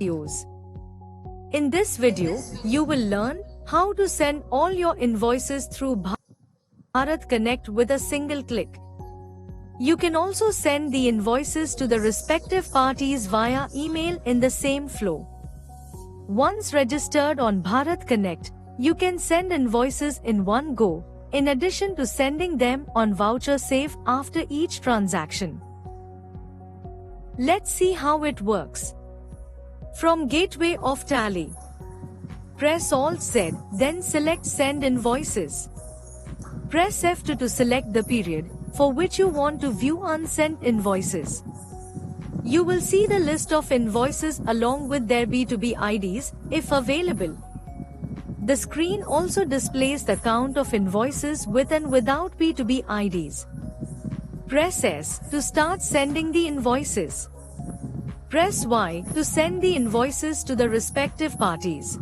videos. In this video, you will learn how to send all your invoices through Bharat Connect with a single click. You can also send the invoices to the respective parties via email in the same flow. Once registered on Bharat Connect, you can send invoices in one go, in addition to sending them on voucher save after each transaction. Let's see how it works. From Gateway of Tally, press Alt Z, then select Send Invoices. Press F2 to select the period for which you want to view unsent invoices. You will see the list of invoices along with their B2B IDs, if available. The screen also displays the count of invoices with and without B2B IDs. Press S to start sending the invoices. Press Y to send the invoices to the respective parties.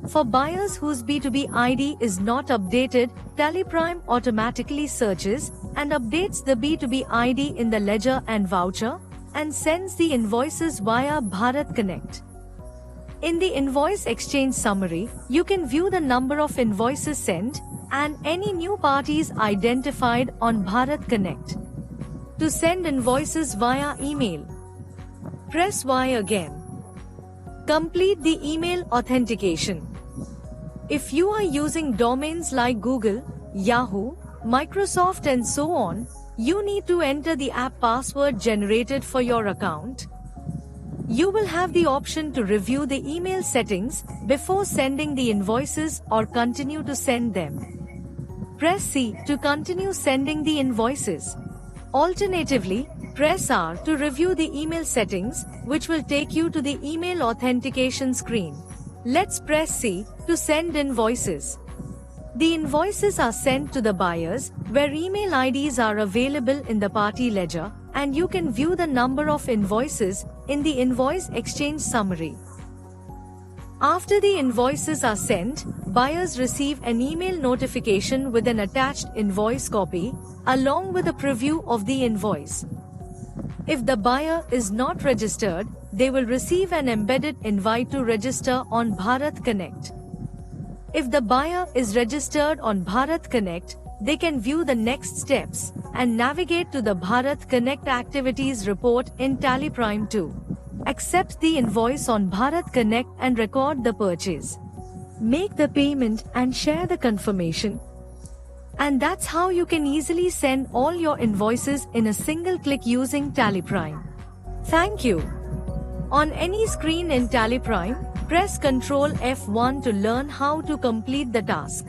For buyers whose B2B ID is not updated, TallyPrime automatically searches and updates the B2B ID in the ledger and voucher, and sends the invoices via Bharat Connect. In the invoice exchange summary, you can view the number of invoices sent and any new parties identified on Bharat Connect. To send invoices via email, press Y again. Complete the email authentication. If you are using domains like Google, Yahoo, Microsoft and so on, you need to enter the app password generated for your account. You will have the option to review the email settings before sending the invoices or continue to send them. Press C to continue sending the invoices. Alternatively, press R to review the email settings, which will take you to the email authentication screen. Let's press C to send invoices. The invoices are sent to the buyers, where email IDs are available in the party ledger, and you can view the number of invoices in the invoice exchange summary. After the invoices are sent, buyers receive an email notification with an attached invoice copy, along with a preview of the invoice. If the buyer is not registered, they will receive an embedded invite to register on Bharat Connect. If the buyer is registered on Bharat Connect, they can view the next steps and navigate to the Bharat Connect activities report in TallyPrime 2. Accept the invoice on Bharat Connect and record the purchase. Make the payment and share the confirmation. And that's how you can easily send all your invoices in a single click using TallyPrime. Thank you. On any screen in TallyPrime, press Ctrl F1 to learn how to complete the task.